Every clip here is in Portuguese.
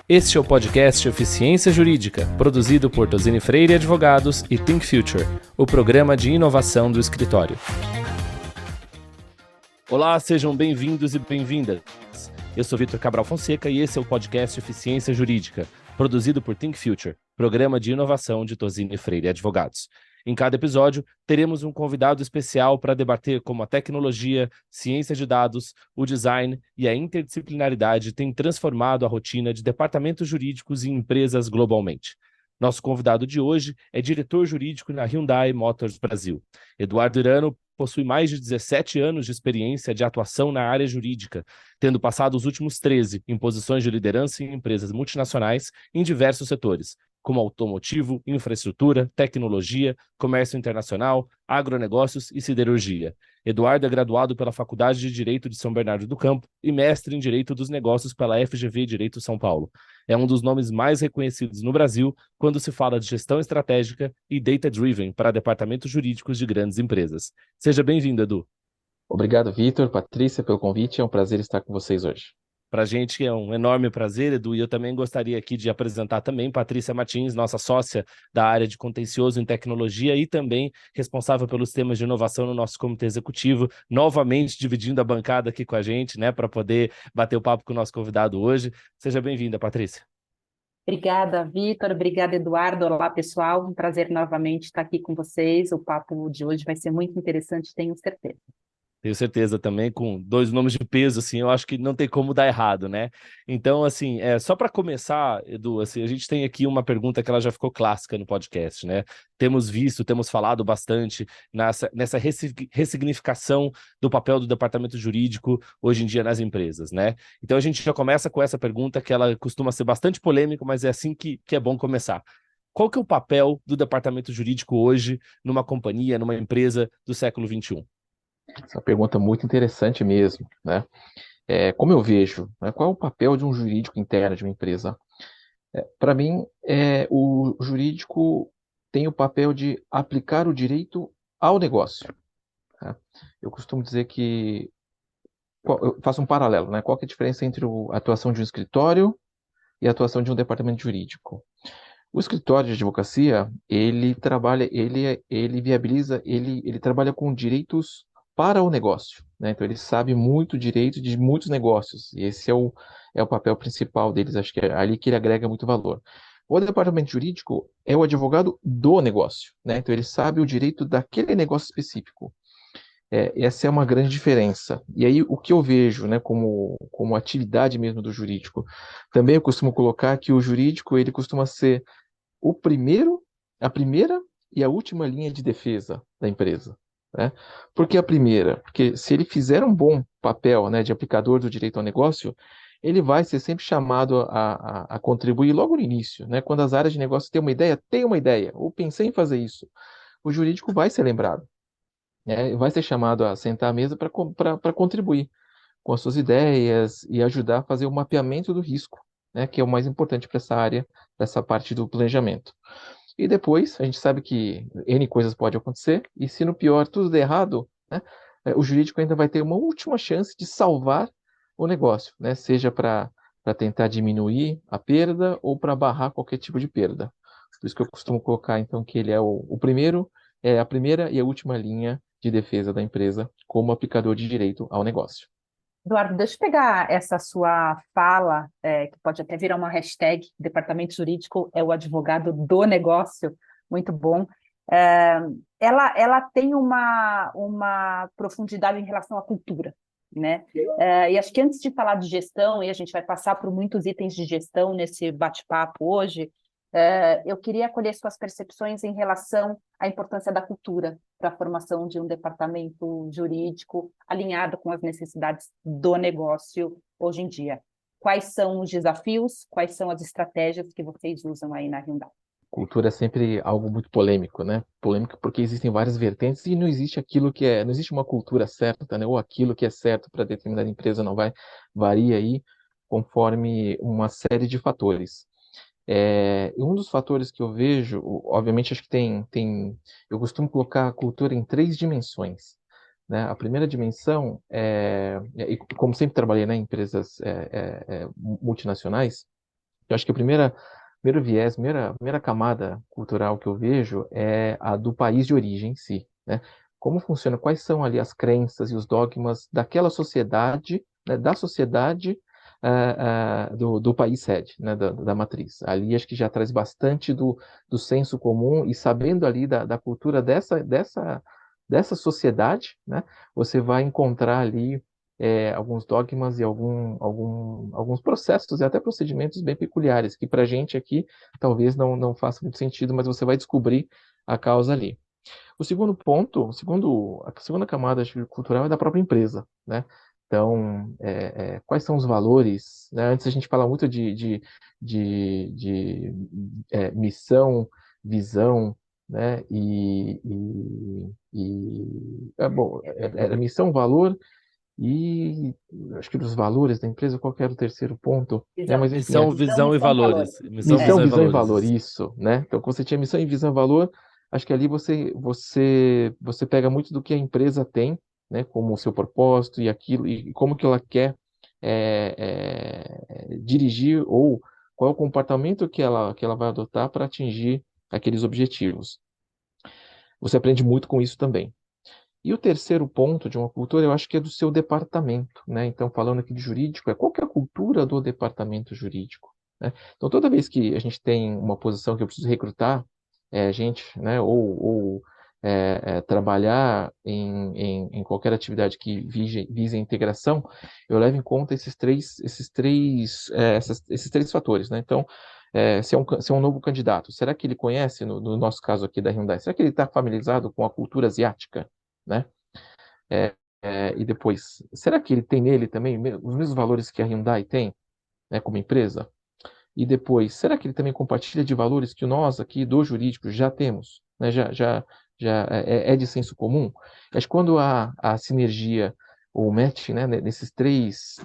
Este é o podcast Eficiência Jurídica, produzido por Tosini Freire Advogados e Think Future, o programa de inovação do escritório. Olá, sejam bem-vindos e bem-vindas. Eu sou Vitor Cabral Fonseca e esse é o podcast Eficiência Jurídica, produzido por Think Future, programa de inovação de Tosini Freire Advogados. Em cada episódio, teremos um convidado especial para debater como a tecnologia, ciência de dados, o design e a interdisciplinaridade têm transformado a rotina de departamentos jurídicos e empresas globalmente. Nosso convidado de hoje é diretor jurídico na Hyundai Motors Brasil. Eduardo Irano possui mais de 17 anos de experiência de atuação na área jurídica, tendo passado os últimos 13 em posições de liderança em empresas multinacionais em diversos setores, como automotivo, infraestrutura, tecnologia, comércio internacional, agronegócios e siderurgia. Eduardo é graduado pela Faculdade de Direito de São Bernardo do Campo e mestre em Direito dos Negócios pela FGV Direito São Paulo. É um dos nomes mais reconhecidos no Brasil quando se fala de gestão estratégica e data-driven para departamentos jurídicos de grandes empresas. Seja bem-vindo, Edu. Obrigado, Vitor, Patrícia, pelo convite. É um prazer estar com vocês hoje. Para a gente é um enorme prazer, Edu, e eu também gostaria aqui de apresentar também Patrícia Martins, nossa sócia da área de contencioso em tecnologia e também responsável pelos temas de inovação no nosso comitê executivo, novamente dividindo a bancada aqui com a gente, né, para poder bater o papo com o nosso convidado hoje. Seja bem-vinda, Patrícia. Obrigada, Vitor. Obrigada, Eduardo. Olá, pessoal. Um prazer novamente estar aqui com vocês. O papo de hoje vai ser muito interessante, tenho certeza. Tenho certeza também, com dois nomes de peso, assim, eu acho que não tem como dar errado, né? Então, assim, só para começar, Edu, assim, a gente tem aqui uma pergunta que ela já ficou clássica no podcast, né? Temos falado bastante nessa ressignificação do papel do departamento jurídico hoje em dia nas empresas, né? Então a gente já começa com essa pergunta que ela costuma ser bastante polêmica, mas é assim que é bom começar. Qual que é o papel do departamento jurídico hoje numa companhia, numa empresa do século XXI? Essa é uma pergunta muito interessante mesmo, né? Como eu vejo, né, qual é o papel de um jurídico interno de uma empresa? Para mim, o jurídico tem o papel de aplicar o direito ao negócio. Tá? Eu costumo dizer que eu faço um paralelo, né? Qual que é a diferença entre a atuação de um escritório e a atuação de um departamento jurídico? O escritório de advocacia, ele trabalha, ele viabiliza, ele trabalha com direitos para o negócio, né? Então ele sabe muito direito de muitos negócios, e esse é o papel principal deles, acho que é ali que ele agrega muito valor. O departamento jurídico é o advogado do negócio, né? Então ele sabe o direito daquele negócio específico. Essa é uma grande diferença. E aí, o que eu vejo, né, como atividade mesmo do jurídico, também eu costumo colocar que o jurídico, ele costuma ser a primeira e a última linha de defesa da empresa, né? Por que a primeira? Porque se ele fizer um bom papel, né, de aplicador do direito ao negócio, ele vai ser sempre chamado a contribuir logo no início, né? Quando as áreas de negócio têm uma ideia, ou pensei em fazer isso, o jurídico vai ser lembrado, né? Vai ser chamado a sentar à mesa para contribuir com as suas ideias e ajudar a fazer o mapeamento do risco, né, que é o mais importante para essa área, para essa parte do planejamento. E depois, a gente sabe que N coisas podem acontecer, e se no pior tudo der errado, né, o jurídico ainda vai ter uma última chance de salvar o negócio, né, seja para tentar diminuir a perda ou para barrar qualquer tipo de perda. Por isso que eu costumo colocar, então, que ele é o primeiro, é a primeira e a última linha de defesa da empresa como aplicador de direito ao negócio. Eduardo, deixa eu pegar essa sua fala, que pode até virar uma hashtag, Departamento Jurídico é o advogado do negócio, muito bom. É, ela tem uma profundidade em relação à cultura, né? E acho que antes de falar de gestão, e a gente vai passar por muitos itens de gestão nesse bate-papo hoje, eu queria acolher suas percepções em relação à importância da cultura para a formação de um departamento jurídico alinhado com as necessidades do negócio hoje em dia. Quais são os desafios, quais são as estratégias que vocês usam aí na Hyundai? Cultura é sempre algo muito polêmico, né? Polêmico porque existem várias vertentes e não existe não existe uma cultura certa, né? Ou aquilo que é certo para determinada empresa não varia aí conforme uma série de fatores. Um dos fatores que eu vejo, obviamente, acho que eu costumo colocar a cultura em três dimensões, né? A primeira dimensão e como sempre trabalhei, né, em empresas multinacionais, Eu acho que primeiro viés, primeira camada cultural que eu vejo é a do país de origem em si, né? Como funciona, quais são ali as crenças e os dogmas daquela sociedade, né, da sociedade do país sede, né, da matriz. Ali acho que já traz bastante do senso comum e sabendo ali da cultura dessa sociedade, né, você vai encontrar ali alguns dogmas e alguns processos e até procedimentos bem peculiares, que para a gente aqui talvez não faça muito sentido, mas você vai descobrir a causa ali. O segundo ponto, a segunda camada acho que, cultural é da própria empresa, né? Então, quais são os valores, né? Antes a gente fala muito de missão, visão, né? Bom, era missão, valor e acho que dos valores da empresa, qual que era o terceiro ponto? Né? Visão. Mas enfim, Missão, Visão, visão e missão, valor. valores. Missão, É. missão, visão e visão e valores. valor, Isso. isso, né? Então, quando você tinha missão e visão e valor, acho que ali você pega muito do que a empresa tem, né? Como o seu propósito e aquilo, e como que ela quer dirigir ou qual é o comportamento que ela vai adotar para atingir aqueles objetivos. Você aprende muito com isso também. E o terceiro ponto de uma cultura, eu acho que é do seu departamento, né? Então, falando aqui de jurídico, qual que é a cultura do departamento jurídico, né? Então, toda vez que a gente tem uma posição que eu preciso recrutar gente, né? Ou trabalhar em qualquer atividade que vise a integração, eu levo em conta esses três fatores, né? Então, se é um novo candidato, será que ele conhece, no nosso caso aqui da Hyundai, será que ele está familiarizado com a cultura asiática? Né? E depois, será que ele tem nele também os mesmos valores que a Hyundai tem, né, como empresa? E depois, será que ele também compartilha de valores que nós aqui do jurídico já temos, né, já é de senso comum? Acho que quando há a sinergia ou match, né, nesses três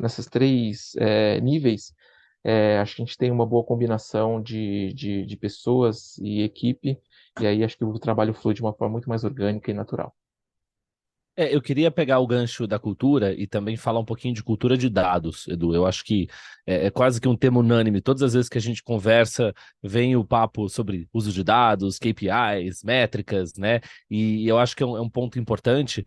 níveis, acho que a gente tem uma boa combinação de pessoas e equipe, e aí acho que o trabalho flui de uma forma muito mais orgânica e natural. Eu queria pegar o gancho da cultura e também falar um pouquinho de cultura de dados, Edu. Eu acho que é quase que um tema unânime. Todas as vezes que a gente conversa, vem o papo sobre uso de dados, KPIs, métricas, né? E eu acho que é um ponto importante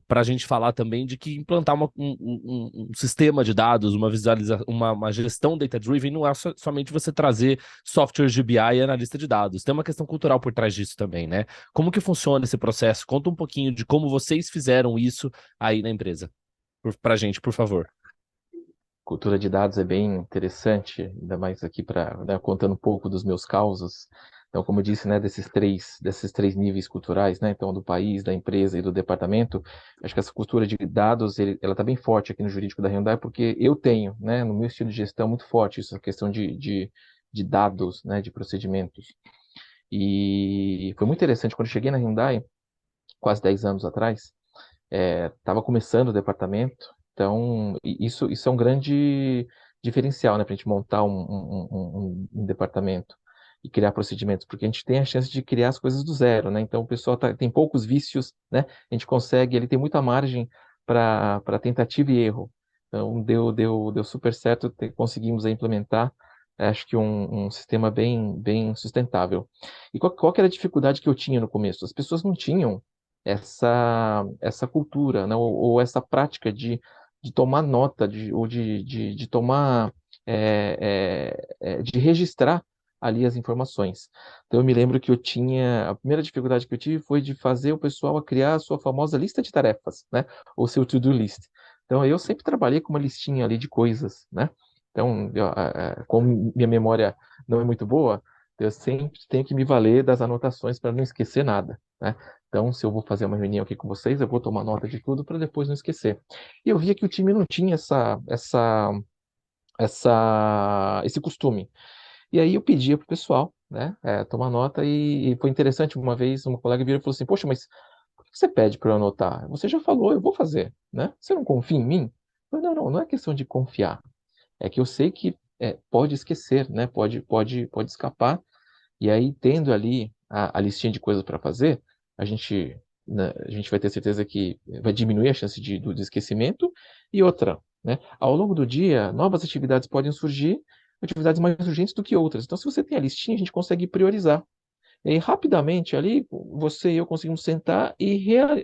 para a gente falar também de que implantar um sistema de dados, uma visualização, uma gestão data-driven não é somente você trazer softwares de BI e analista de dados. Tem uma questão cultural por trás disso também, né? Como que funciona esse processo? Conta um pouquinho de como vocês fizeram isso aí na empresa. Pra gente, por favor. Cultura de dados é bem interessante, ainda mais aqui contando um pouco dos meus causos. Então, como eu disse, né, desses três níveis culturais, né, então do país, da empresa e do departamento, acho que essa cultura de dados, ela está bem forte aqui no jurídico da Hyundai, porque eu tenho, né, no meu estilo de gestão muito forte isso, a questão de dados, né, de procedimentos. E foi muito interessante quando eu cheguei na Hyundai, quase 10 anos atrás. Estava começando o departamento, então isso é um grande diferencial, né, para a gente montar um departamento e criar procedimentos, porque a gente tem a chance de criar as coisas do zero, né? Então o pessoal tem poucos vícios, né? A gente consegue, ele tem muita margem para tentativa e erro. Então deu super certo, conseguimos aí implementar, acho que um sistema bem sustentável. E qual que era a dificuldade que eu tinha no começo? As pessoas não tinham essa cultura, né, ou essa prática de tomar nota, ou de tomar, de registrar ali as informações. Então, eu me lembro que a primeira dificuldade que eu tive foi de fazer o pessoal a criar a sua famosa lista de tarefas, né, ou seu to-do list. Então, eu sempre trabalhei com uma listinha ali de coisas, né? Então, como minha memória não é muito boa, eu sempre tenho que me valer das anotações para não esquecer nada, né? Então, se eu vou fazer uma reunião aqui com vocês, eu vou tomar nota de tudo para depois não esquecer. E eu via que o time não tinha esse costume. E aí eu pedia para o pessoal, né, tomar nota e foi interessante. Uma vez uma colega virou e falou assim: Poxa, mas por que você pede para eu anotar? Você já falou, eu vou fazer, né? Você não confia em mim? Eu falei, não é questão de confiar. É que eu sei que pode esquecer, né? Pode escapar. E aí, tendo ali a listinha de coisas para fazer, a gente, né, a gente vai ter certeza que vai diminuir a chance do esquecimento. E outra, né, ao longo do dia, novas atividades podem surgir, atividades mais urgentes do que outras. Então, se você tem a listinha, a gente consegue priorizar. E aí, rapidamente ali, você e eu conseguimos sentar e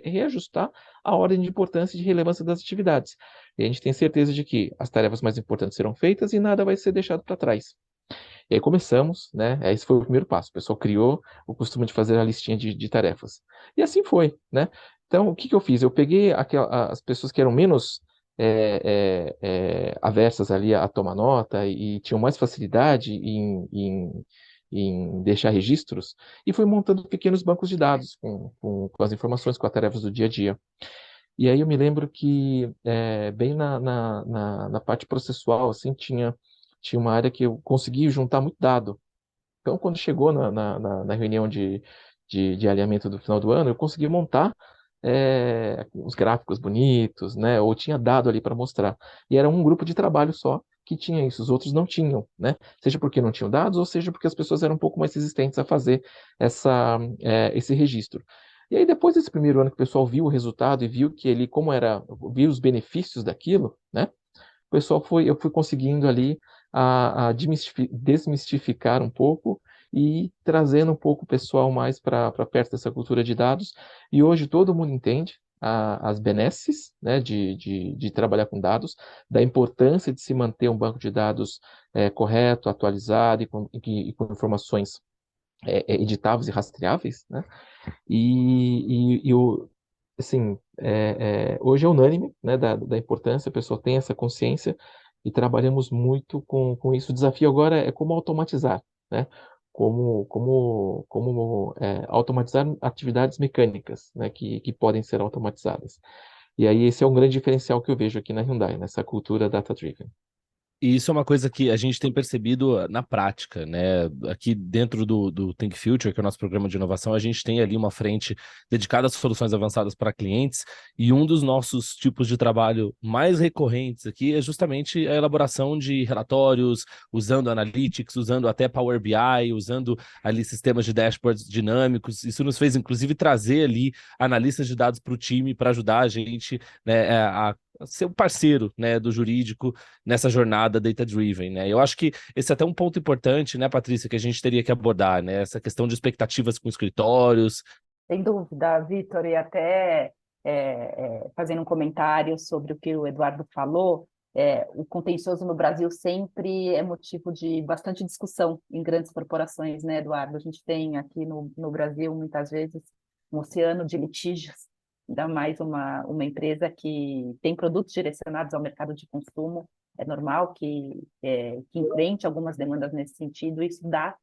reajustar a ordem de importância e de relevância das atividades. E a gente tem certeza de que as tarefas mais importantes serão feitas e nada vai ser deixado para trás. E aí começamos, né? Esse foi o primeiro passo. O pessoal criou o costume de fazer a listinha de tarefas. E assim foi, né? Então, o que que eu fiz? Eu peguei as pessoas que eram menos aversas ali a tomar nota e tinham mais facilidade em deixar registros e fui montando pequenos bancos de dados com as informações, com as tarefas do dia a dia. E aí eu me lembro que bem na parte processual, assim, tinha uma área que eu consegui juntar muito dado. Então, quando chegou na reunião de alinhamento do final do ano, eu consegui montar uns gráficos bonitos, né? Ou tinha dado ali para mostrar. E era um grupo de trabalho só que tinha isso, os outros não tinham, né? Seja porque não tinham dados, ou seja porque as pessoas eram um pouco mais resistentes a fazer esse registro. E aí, depois desse primeiro ano que o pessoal viu o resultado e viu que ele, viu os benefícios daquilo, né? Eu fui conseguindo ali a desmistificar um pouco e trazendo um pouco o pessoal mais para perto dessa cultura de dados. E hoje todo mundo entende as benesses, né, de trabalhar com dados, da importância de se manter um banco de dados correto, atualizado e com informações editáveis e rastreáveis, né? Assim, hoje é unânime, né, da importância, a pessoa tem essa consciência e trabalhamos muito com isso. O desafio agora é como automatizar, né? Como automatizar atividades mecânicas, né, que podem ser automatizadas. E aí esse é um grande diferencial que eu vejo aqui na Hyundai, nessa cultura data-driven. E isso é uma coisa que a gente tem percebido na prática, né? Aqui dentro do Think Future, que é o nosso programa de inovação, a gente tem ali uma frente dedicada a soluções avançadas para clientes, e um dos nossos tipos de trabalho mais recorrentes aqui é justamente a elaboração de relatórios, usando Analytics, usando até Power BI, usando ali sistemas de dashboards dinâmicos. Isso nos fez, inclusive, trazer ali analistas de dados para o time para ajudar a gente, né, a ser um parceiro, né, do jurídico nessa jornada data-driven, né? Eu acho que esse é até um ponto importante, né, Patrícia, que a gente teria que abordar, né? Essa questão de expectativas com escritórios. Sem dúvida, Vitor, e até fazendo um comentário sobre o que o Eduardo falou, o contencioso no Brasil sempre é motivo de bastante discussão em grandes corporações, né, Eduardo? A gente tem aqui no Brasil, muitas vezes, um oceano de litígios, ainda mais uma empresa que tem produtos direcionados ao mercado de consumo, é normal que enfrente algumas demandas nesse sentido, e isso dá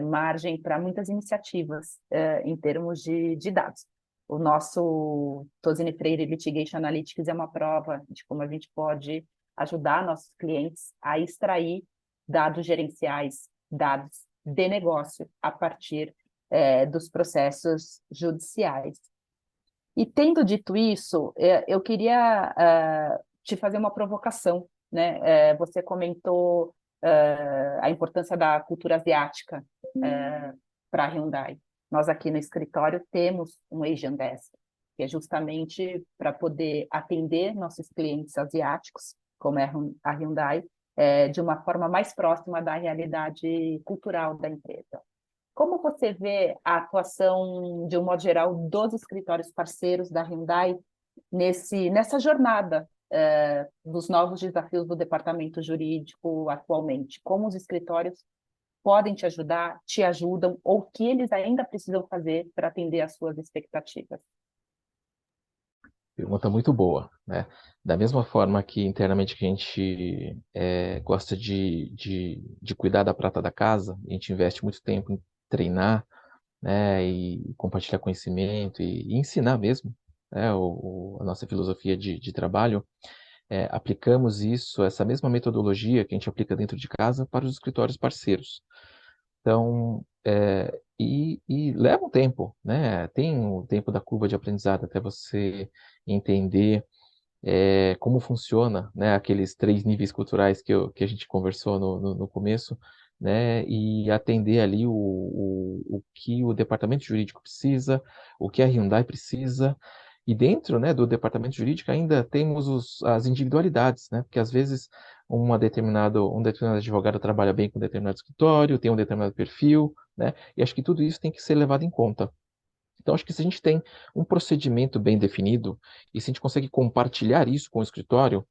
margem para muitas iniciativas em termos de dados. O nosso Tosini Freire Litigation Analytics é uma prova de como a gente pode ajudar nossos clientes a extrair dados gerenciais, dados de negócio, a partir dos processos judiciais. E tendo dito isso, eu queria te fazer uma provocação, né? Você comentou a importância da cultura asiática para a Hyundai. Nós aqui no escritório temos um Asian Desk, que é justamente para poder atender nossos clientes asiáticos, como é a Hyundai, de uma forma mais próxima da realidade cultural da empresa. Como você vê a atuação, de um modo geral, dos escritórios parceiros da Hyundai nessa jornada dos novos desafios do departamento jurídico atualmente? Como os escritórios podem te ajudar, te ajudam, ou o que eles ainda precisam fazer para atender às suas expectativas? Pergunta muito boa, né? Da mesma forma que internamente que a gente gosta de cuidar da prata da casa, a gente investe muito tempo em treinar, né, e compartilhar conhecimento e ensinar mesmo, né, a nossa filosofia de trabalho, aplicamos essa mesma metodologia que a gente aplica dentro de casa para os escritórios parceiros. Então, e leva um tempo, né? Tem o tempo da curva de aprendizado até você entender como funciona, né, aqueles 3 níveis culturais que a gente conversou no começo, né, e atender ali o que o departamento jurídico precisa, o que a Hyundai precisa, e dentro, né, do departamento jurídico ainda temos as individualidades, né, porque às vezes um determinado advogado trabalha bem com determinado escritório, tem um determinado perfil, né? E acho que tudo isso tem que ser levado em conta. Então, acho que se a gente tem um procedimento bem definido e se a gente consegue compartilhar isso com o escritório,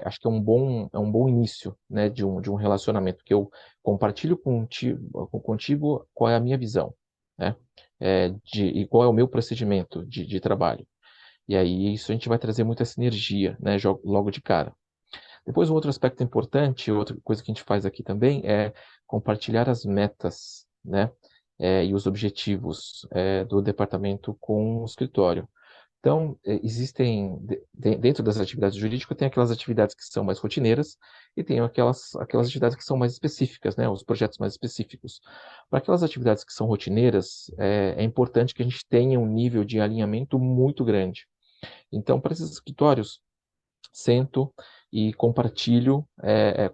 acho que é um bom início, né, de um relacionamento, que eu compartilho contigo qual é a minha visão, né, e qual é o meu procedimento de trabalho. E aí isso a gente vai trazer muita sinergia, né, logo de cara. Depois, um outro aspecto importante, outra coisa que a gente faz aqui também é compartilhar as metas, né, e os objetivos, do departamento com o escritório. Então, existem, dentro das atividades jurídicas, tem aquelas atividades que são mais rotineiras e tem aquelas atividades que são mais específicas, né, os projetos mais específicos. Para aquelas atividades que são rotineiras, é importante que a gente tenha um nível de alinhamento muito grande. Então, para esses escritórios, sento e compartilho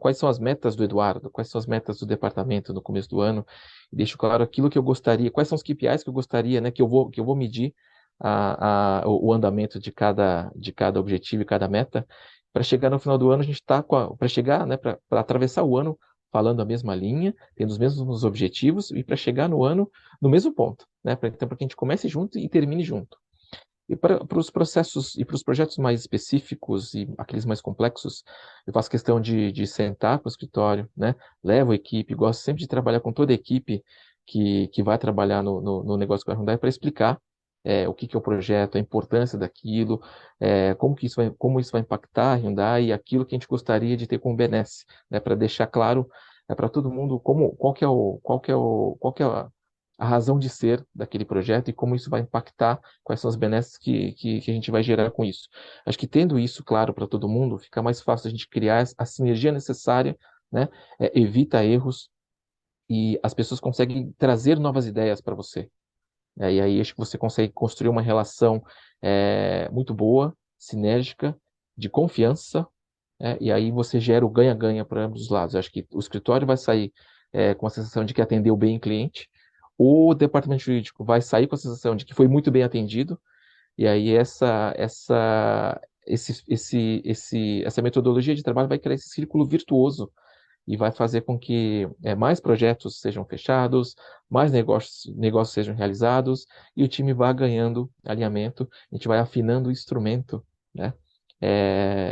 quais são as metas do Eduardo, quais são as metas do departamento no começo do ano, e deixo claro aquilo que eu gostaria, quais são os KPIs que eu gostaria, né, que eu vou medir o andamento de cada objetivo e cada meta, para chegar no final do ano, a gente está para chegar, né, para atravessar o ano falando a mesma linha, tendo os mesmos objetivos, e para chegar no ano no mesmo ponto, né, então para que a gente comece junto e termine junto. E para os processos e para os projetos mais específicos e aqueles mais complexos, eu faço questão de sentar com o escritório, né? Levo a equipe, gosto sempre de trabalhar com toda a equipe que vai trabalhar no negócio com a Hyundai para explicar o que é o projeto, a importância daquilo, como isso vai impactar a Hyundai e aquilo que a gente gostaria de ter como benesse, né? Para deixar claro para todo mundo qual que é a razão de ser daquele projeto e como isso vai impactar, quais são as benesses que a gente vai gerar com isso. Acho que tendo isso claro para todo mundo, fica mais fácil a gente criar a sinergia necessária, né? Evita erros e as pessoas conseguem trazer novas ideias para você. E aí acho que você consegue construir uma relação muito boa, sinérgica, de confiança, e aí você gera o ganha-ganha para ambos os lados. Acho que o escritório vai sair com a sensação de que atendeu bem o cliente, o departamento jurídico vai sair com a sensação de que foi muito bem atendido, e aí essa metodologia de trabalho vai criar esse círculo virtuoso e vai fazer com que mais projetos sejam fechados, mais negócios sejam realizados e o time vá ganhando alinhamento, a gente vai afinando o instrumento, né?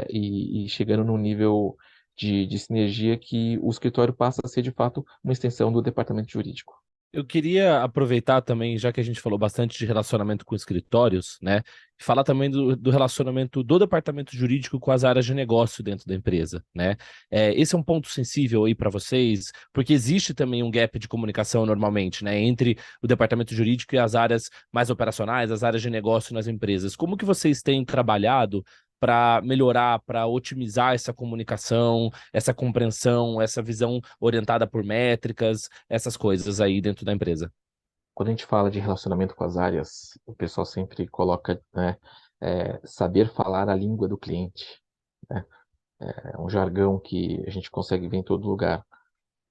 E chegando num nível de sinergia que o escritório passa a ser, de fato, uma extensão do departamento jurídico. Eu queria aproveitar também, já que a gente falou bastante de relacionamento com escritórios, né? E falar também do relacionamento do departamento jurídico com as áreas de negócio dentro da empresa, né? Esse é um ponto sensível aí para vocês, porque existe também um gap de comunicação normalmente, né? Entre o departamento jurídico e as áreas mais operacionais, as áreas de negócio nas empresas. Como que vocês têm trabalhado para melhorar, para otimizar essa comunicação, essa compreensão, essa visão orientada por métricas, essas coisas aí dentro da empresa? Quando a gente fala de relacionamento com as áreas, o pessoal sempre coloca, né, saber falar a língua do cliente, né? É um jargão que a gente consegue ver em todo lugar,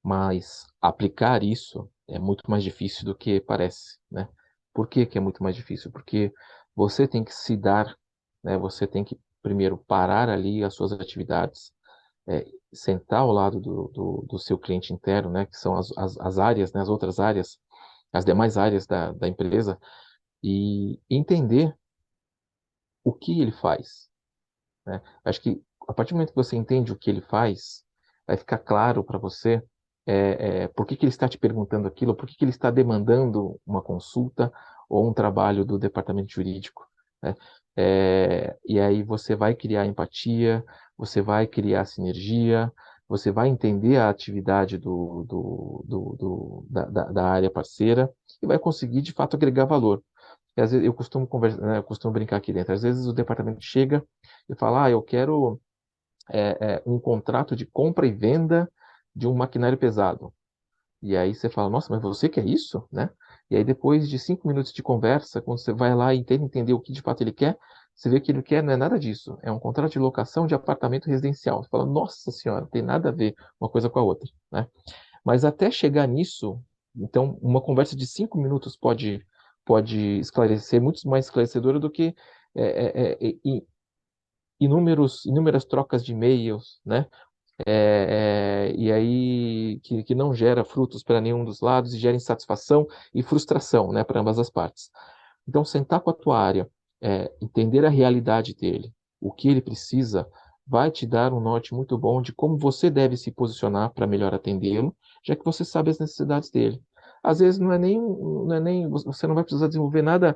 mas aplicar isso é muito mais difícil do que parece, né? Por que que é muito mais difícil? Porque você tem que se dar, né? Você tem que primeiro parar ali as suas atividades, sentar ao lado do seu cliente interno, né? Que são as áreas, né? As outras áreas, as demais áreas da empresa, e entender o que ele faz, né? Acho que a partir do momento que você entende o que ele faz, vai ficar claro para você por que que ele está te perguntando aquilo, por que que ele está demandando uma consulta ou um trabalho do departamento jurídico, né? E aí você vai criar empatia, você vai criar sinergia, você vai entender a atividade da área parceira e vai conseguir, de fato, agregar valor. E às vezes eu costumo conversar, né, eu costumo brincar aqui dentro. Às vezes o departamento chega e fala, eu quero um contrato de compra e venda de um maquinário pesado. E aí você fala, nossa, mas você quer isso, né? E aí depois de 5 minutos de conversa, quando você vai lá e tenta entender o que de fato ele quer, você vê que ele quer não é nada disso. É um contrato de locação de apartamento residencial. Você fala, nossa senhora, não tem nada a ver uma coisa com a outra, né? Mas até chegar nisso, então uma conversa de 5 minutos pode esclarecer, muito mais esclarecedora do que inúmeras trocas de e-mails, né? E aí que não gera frutos para nenhum dos lados e gera insatisfação e frustração, né, para ambas as partes. Então, sentar com a tua área, entender a realidade dele, o que ele precisa, vai te dar um norte muito bom de como você deve se posicionar para melhor atendê-lo, já que você sabe as necessidades dele. Às vezes você não vai precisar desenvolver nada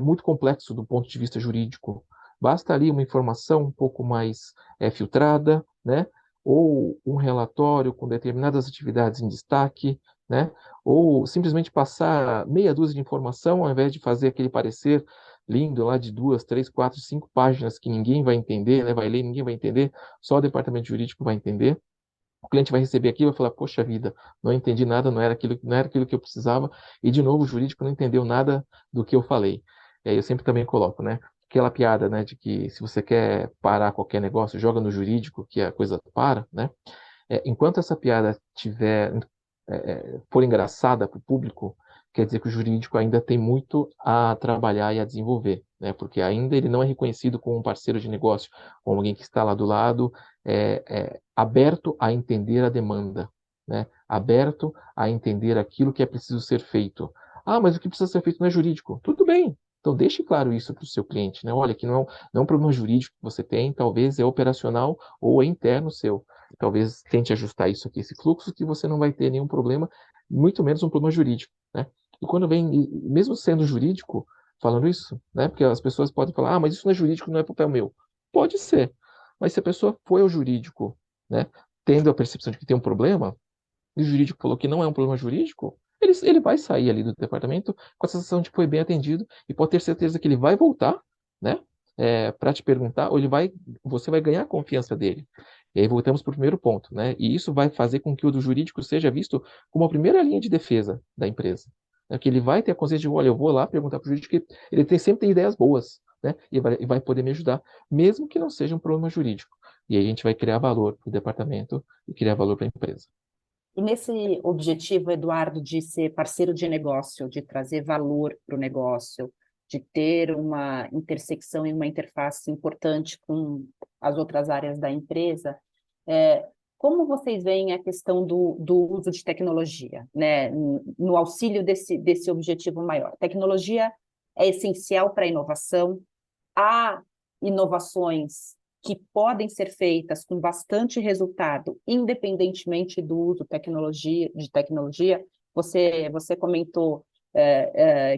muito complexo do ponto de vista jurídico. Basta ali uma informação um pouco mais filtrada, né? Ou um relatório com determinadas atividades em destaque, né? Ou simplesmente passar meia dúzia de informação ao invés de fazer aquele parecer lindo lá de 2, 3, 4, 5 páginas que ninguém vai entender, né? Vai ler, ninguém vai entender, só o departamento jurídico vai entender. O cliente vai receber aquilo e vai falar, poxa vida, não entendi nada, não era aquilo que eu precisava, e de novo o jurídico não entendeu nada do que eu falei. E aí eu sempre também coloco, né? Aquela piada, né, de que se você quer parar qualquer negócio, joga no jurídico que a coisa para, né? Enquanto essa piada for engraçada para o público, quer dizer que o jurídico ainda tem muito a trabalhar e a desenvolver, né? Porque ainda ele não é reconhecido como um parceiro de negócio, como alguém que está lá do lado, aberto a entender a demanda, né? Aberto a entender aquilo que é preciso ser feito. Ah, mas o que precisa ser feito não é jurídico. Tudo bem. Então, deixe claro isso para o seu cliente, né? Olha, que não é um problema jurídico que você tem, talvez é operacional ou é interno seu. Talvez tente ajustar isso aqui, esse fluxo, que você não vai ter nenhum problema, muito menos um problema jurídico, né? E quando vem, mesmo sendo jurídico, falando isso, né? Porque as pessoas podem falar, ah, mas isso não é jurídico, não é papel meu. Pode ser, mas se a pessoa foi ao jurídico, né, tendo a percepção de que tem um problema, e o jurídico falou que não é um problema jurídico, ele vai sair ali do departamento com a sensação de que foi bem atendido e pode ter certeza que ele vai voltar, né, para te perguntar, ou você vai ganhar a confiança dele. E aí voltamos para o primeiro ponto, né? E isso vai fazer com que o do jurídico seja visto como a primeira linha de defesa da empresa. Né? Que ele vai ter a consciência de, olha, eu vou lá perguntar para o jurídico, que sempre tem ideias boas, né? E vai poder me ajudar, mesmo que não seja um problema jurídico. E aí a gente vai criar valor para o departamento e criar valor para a empresa. E nesse objetivo, Eduardo, de ser parceiro de negócio, de trazer valor para o negócio, de ter uma intersecção e uma interface importante com as outras áreas da empresa, é, como vocês veem a questão do uso de tecnologia, né, no auxílio desse objetivo maior? Tecnologia é essencial para a inovação, há inovações que podem ser feitas com bastante resultado, independentemente do uso de tecnologia. Você comentou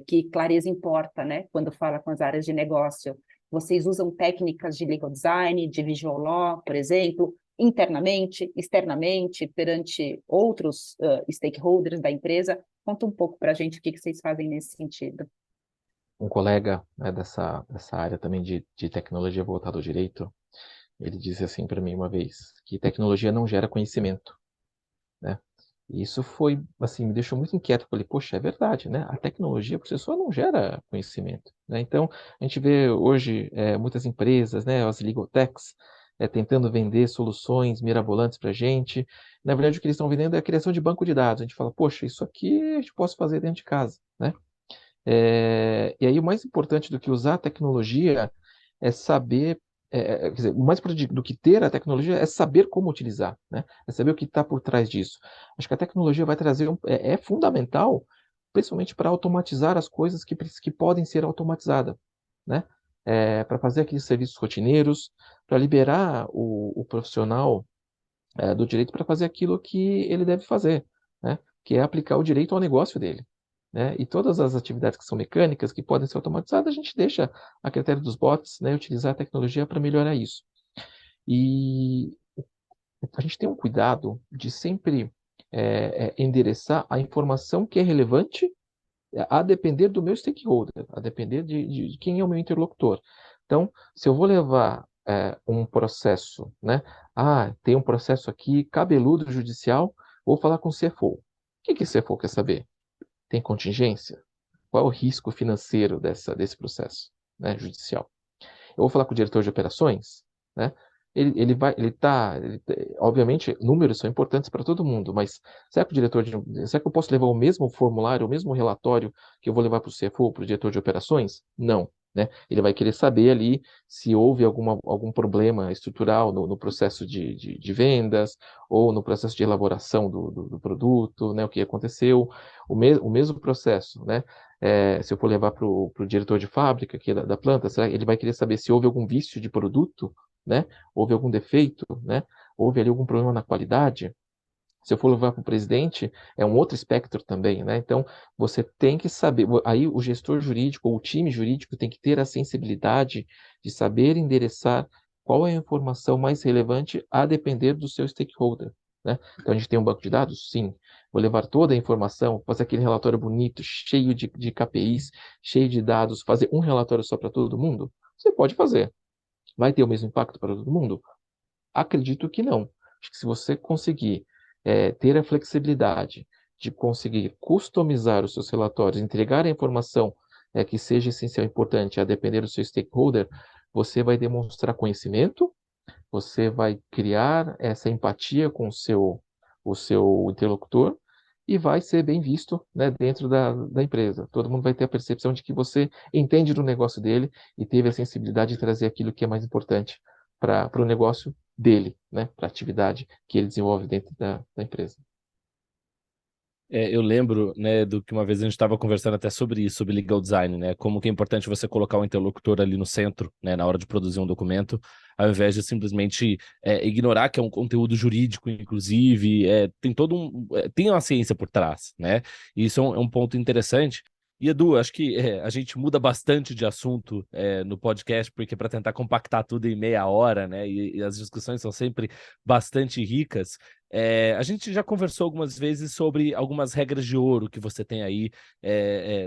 que clareza importa, né? Quando fala com as áreas de negócio. Vocês usam técnicas de legal design, de visual law, por exemplo, internamente, externamente, perante outros stakeholders da empresa. Conta um pouco para a gente o que vocês fazem nesse sentido. Um colega, né, dessa área também de tecnologia voltada ao direito, ele disse assim para mim uma vez, que tecnologia não gera conhecimento, né? E isso foi, assim, me deixou muito inquieto. Eu falei, poxa, é verdade, né? A tecnologia por si só não gera conhecimento, né? Então, a gente vê hoje muitas empresas, né, as legal techs, tentando vender soluções mirabolantes para a gente. Na verdade, o que eles estão vendendo é a criação de banco de dados. A gente fala, poxa, isso aqui a gente pode fazer dentro de casa, né? E aí o mais importante do que usar a tecnologia é saber, quer dizer, o mais importante do que ter a tecnologia é saber como utilizar, né? É saber o que está por trás disso. Acho que a tecnologia vai trazer, é fundamental, principalmente para automatizar as coisas que podem ser automatizadas, né? Para fazer aqueles serviços rotineiros, para liberar o profissional do direito para fazer aquilo que ele deve fazer, né? Que é aplicar o direito ao negócio dele, né? E todas as atividades que são mecânicas, que podem ser automatizadas, a gente deixa a critério dos bots, né? Utilizar a tecnologia para melhorar isso. E a gente tem um cuidado de sempre endereçar a informação que é relevante a depender do meu stakeholder, a depender de quem é o meu interlocutor. Então, se eu vou levar um processo, né? Ah, tem um processo aqui cabeludo judicial, vou falar com o CFO. O que o CFO quer saber? Tem contingência? Qual é o risco financeiro desse processo, né, judicial? Eu vou falar com o diretor de operações, né? Obviamente, números são importantes para todo mundo, mas será que eu posso levar o mesmo formulário, o mesmo relatório que eu vou levar para o CFO, para o diretor de operações? Não. né? Ele vai querer saber ali se houve algum problema estrutural no processo de vendas ou no processo de elaboração do produto, né? O que aconteceu, o mesmo processo, né? Se eu for levar para o diretor de fábrica aqui da planta, ele vai querer saber se houve algum vício de produto, né? Houve algum defeito, né? Houve ali algum problema na qualidade. Se eu for levar para o presidente, é um outro espectro também, né? Então, você tem que saber, aí o gestor jurídico, ou o time jurídico tem que ter a sensibilidade de saber endereçar qual é a informação mais relevante a depender do seu stakeholder, né? Então, a gente tem um banco de dados? Sim. Vou levar toda a informação, fazer aquele relatório bonito, cheio de KPIs, cheio de dados, fazer um relatório só para todo mundo? Você pode fazer. Vai ter o mesmo impacto para todo mundo? Acredito que não. Acho que se você conseguir ter a flexibilidade de conseguir customizar os seus relatórios, entregar a informação que seja essencial e importante a depender do seu stakeholder, você vai demonstrar conhecimento, você vai criar essa empatia com o seu interlocutor e vai ser bem visto, né, dentro da empresa. Todo mundo vai ter a percepção de que você entende do negócio dele e teve a sensibilidade de trazer aquilo que é mais importante para o negócio dele, né, para a atividade que ele desenvolve dentro da empresa. Eu lembro, né, do que uma vez a gente estava conversando até sobre isso, sobre legal design, né, como que é importante você colocar o interlocutor ali no centro, né, na hora de produzir um documento, ao invés de simplesmente ignorar que é um conteúdo jurídico, inclusive, tem tem uma ciência por trás, né, e isso é um ponto interessante. E Edu, acho que a gente muda bastante de assunto no podcast, porque para tentar compactar tudo em meia hora, né, e as discussões são sempre bastante ricas. A gente já conversou algumas vezes sobre algumas regras de ouro que você tem aí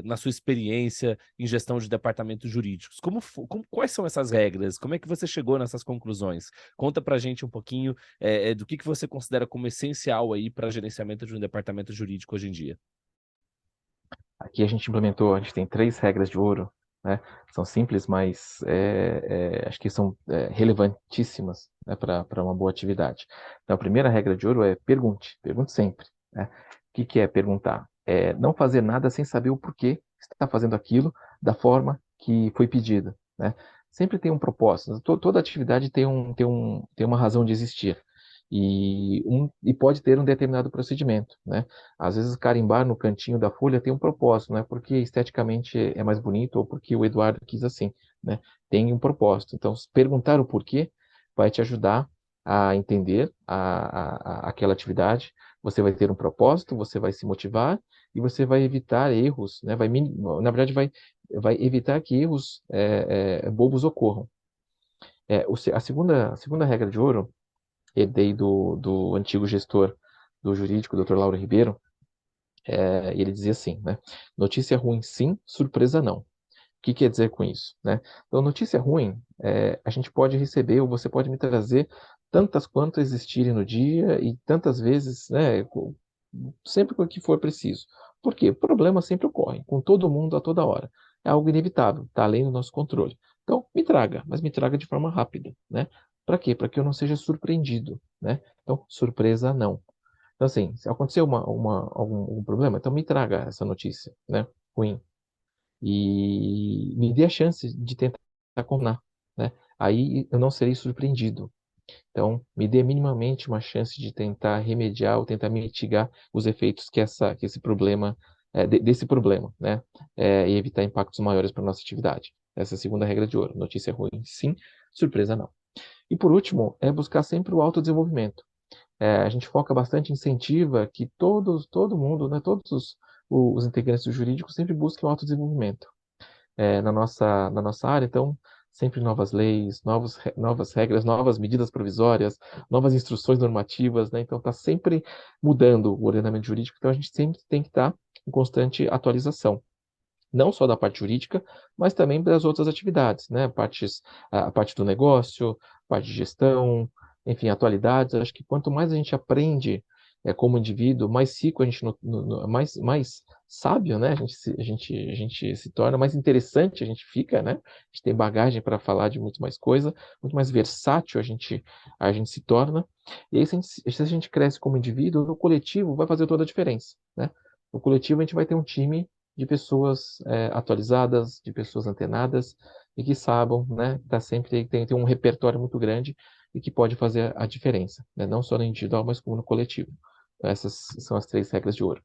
na sua experiência em gestão de departamentos jurídicos. Quais são essas regras? Como é que você chegou nessas conclusões? Conta pra gente um pouquinho do que você considera como essencial aí para gerenciamento de um departamento jurídico hoje em dia. Aqui a gente tem 3 regras de ouro, né? São simples, mas acho que são relevantíssimas, né, para uma boa atividade. Então, a primeira regra de ouro é pergunte sempre, né? O que é perguntar? É não fazer nada sem saber o porquê você está fazendo aquilo da forma que foi pedida, né? Sempre tem um propósito, toda atividade tem uma razão de existir. E pode ter um determinado procedimento, né? Às vezes carimbar no cantinho da folha tem um propósito, não é porque esteticamente é mais bonito ou porque o Eduardo quis assim, né? Tem um propósito. Então, perguntar o porquê vai te ajudar a entender aquela atividade. Você vai ter um propósito, você vai se motivar e você vai evitar erros, né? Na verdade, vai evitar que erros bobos ocorram. A segunda regra de ouro herdei do antigo gestor do jurídico, Dr. Lauro Ribeiro, e ele dizia assim, né? Notícia ruim sim, surpresa não. O que quer dizer com isso, né? Então, notícia ruim, a gente pode receber, ou você pode me trazer tantas quanto existirem no dia e tantas vezes, né? Sempre que for preciso. Por quê? Problemas sempre ocorrem, com todo mundo a toda hora. É algo inevitável, está além do nosso controle. Então, me traga, mas me traga de forma rápida, né? Para quê? Para que eu não seja surpreendido, né? Então, surpresa não. Então, assim, se acontecer algum problema, então me traga essa notícia, né? Ruim. E me dê a chance de tentar contornar, né? Aí eu não serei surpreendido. Então, me dê minimamente uma chance de tentar remediar ou tentar mitigar os efeitos que esse problema, desse problema, né? E evitar impactos maiores para a nossa atividade. Essa é a segunda regra de ouro. Notícia ruim, sim. Surpresa, não. E por último, é buscar sempre o autodesenvolvimento. A gente foca bastante, incentiva que todo mundo, né, todos os integrantes do jurídico sempre busquem o autodesenvolvimento na nossa área. Então, sempre novas leis, novas regras, novas medidas provisórias, novas instruções normativas, né? Então, está sempre mudando o ordenamento jurídico. Então, a gente sempre tem que estar em constante atualização. Não só da parte jurídica, mas também das outras atividades, né? A parte do negócio, a parte de gestão, enfim, atualidades. Acho que quanto mais a gente aprende como indivíduo, mais rico a gente, mais sábio, né? A gente se torna, mais interessante a gente fica, né? A gente tem bagagem para falar de muito mais coisa, muito mais versátil a gente se torna. E aí, se a gente cresce como indivíduo, no coletivo vai fazer toda a diferença, né? No coletivo a gente vai ter um time de pessoas atualizadas, de pessoas antenadas e que saibam, né, tá sempre tem um repertório muito grande e que pode fazer a diferença, né, não só no individual, mas como no coletivo. Então, essas são as 3 regras de ouro.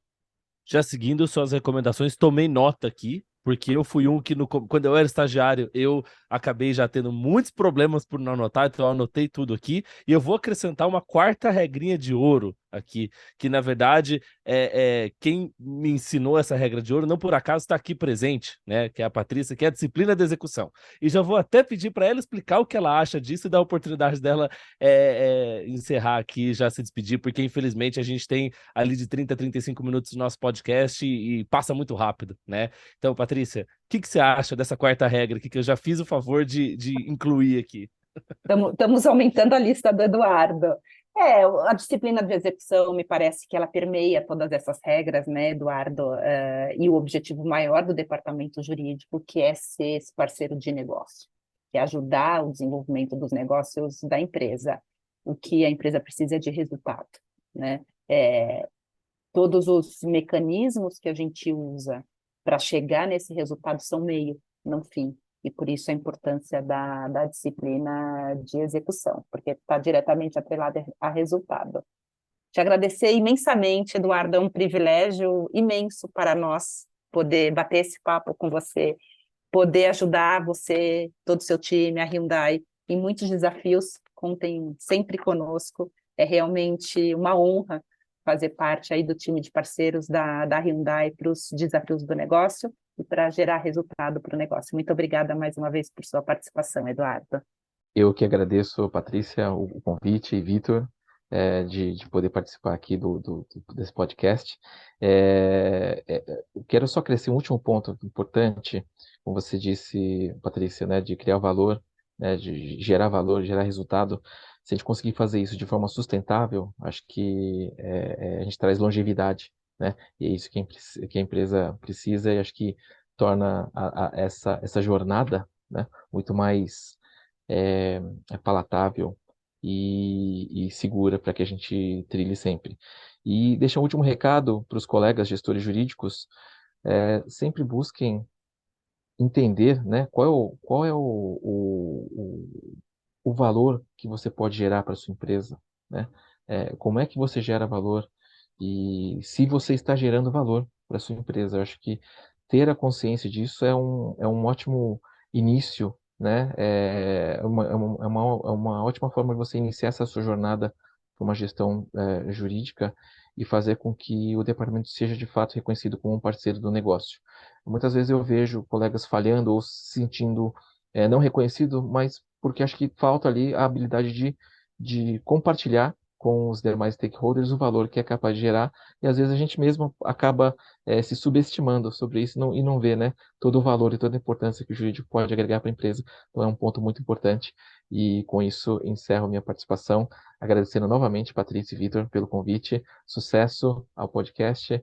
Já seguindo suas recomendações, tomei nota aqui, porque eu fui um que, quando eu era estagiário, eu acabei já tendo muitos problemas por não anotar, então eu anotei tudo aqui, e eu vou acrescentar uma 4ª regrinha de ouro aqui, que na verdade quem me ensinou essa regra de ouro, não por acaso está aqui presente, né, que é a Patrícia, que é a disciplina de execução. E já vou até pedir para ela explicar o que ela acha disso e dar a oportunidade dela encerrar aqui, já se despedir, porque infelizmente a gente tem ali de 30 a 35 minutos do nosso podcast e passa muito rápido, né? Então, Patrícia, o que você acha dessa 4ª regra aqui, que eu já fiz o favor de incluir aqui? Estamos aumentando a lista do Eduardo. A disciplina de execução, me parece que ela permeia todas essas regras, né, Eduardo? E o objetivo maior do departamento jurídico, que é ser esse parceiro de negócio, que é ajudar o desenvolvimento dos negócios da empresa. O que a empresa precisa é de resultado, né? Todos os mecanismos que a gente usa para chegar nesse resultado são meio, não fim. E por isso a importância da disciplina de execução, porque está diretamente atrelada a resultado. Te agradecer imensamente, Eduardo, é um privilégio imenso para nós poder bater esse papo com você, poder ajudar você, todo o seu time, a Hyundai, em muitos desafios. Contem sempre conosco, é realmente uma honra fazer parte aí do time de parceiros da Hyundai para os desafios do negócio e para gerar resultado para o negócio. Muito obrigada mais uma vez por sua participação, Eduardo. Eu que agradeço, Patrícia, o convite, e Vitor, de poder participar aqui desse podcast. Eu quero só crescer um último ponto importante, como você disse, Patrícia, né, de criar valor, né, de gerar valor, gerar resultado. Se a gente conseguir fazer isso de forma sustentável, acho que a gente traz longevidade, né? E é isso que a empresa precisa, e acho que torna essa jornada, né, muito mais palatável e segura para que a gente trilhe sempre. E deixar um último recado para os colegas gestores jurídicos: sempre busquem entender, né, qual é o valor que você pode gerar para a sua empresa, né? Como é que você gera valor e se você está gerando valor para a sua empresa. Eu acho que ter a consciência disso é um ótimo início, né? É uma ótima forma de você iniciar essa sua jornada para uma gestão jurídica e fazer com que o departamento seja de fato reconhecido como um parceiro do negócio. Muitas vezes eu vejo colegas falhando ou se sentindo não reconhecido, mas porque acho que falta ali a habilidade de compartilhar com os demais stakeholders o valor que é capaz de gerar, e às vezes a gente mesmo acaba se subestimando sobre isso e não vê, né, todo o valor e toda a importância que o jurídico pode agregar para a empresa. Então é um ponto muito importante, e com isso encerro minha participação, agradecendo novamente Patrícia e Vitor pelo convite. Sucesso ao podcast.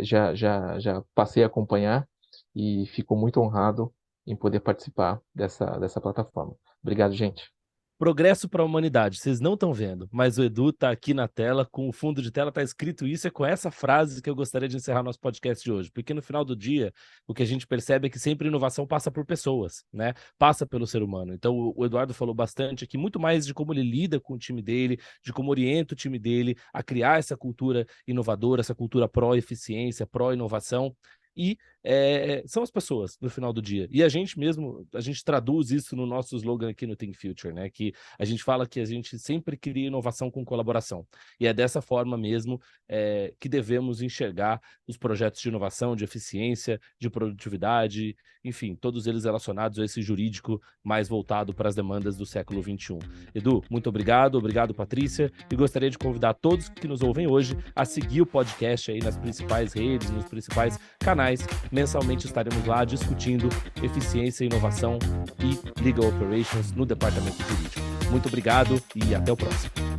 Já passei a acompanhar e fico muito honrado em poder participar dessa plataforma. Obrigado, gente. Progresso para a humanidade. Vocês não estão vendo, mas o Edu está aqui na tela, com o fundo de tela está escrito isso, é com essa frase que eu gostaria de encerrar nosso podcast de hoje, porque no final do dia, o que a gente percebe é que sempre inovação passa por pessoas, né? Passa pelo ser humano. Então, o Eduardo falou bastante aqui, muito mais de como ele lida com o time dele, de como orienta o time dele a criar essa cultura inovadora, essa cultura pró-eficiência, pró-inovação. E são as pessoas no final do dia. E a gente traduz isso no nosso slogan aqui no Think Future, né? Que a gente fala que a gente sempre cria inovação com colaboração. E é dessa forma mesmo que devemos enxergar os projetos de inovação, de eficiência, de produtividade, enfim, todos eles relacionados a esse jurídico mais voltado para as demandas do século XXI. Edu, muito obrigado, Patrícia, e gostaria de convidar todos que nos ouvem hoje a seguir o podcast aí nas principais redes, nos principais canais. Mensalmente estaremos lá discutindo eficiência, inovação e legal operations no departamento jurídico. Muito obrigado e até o próximo.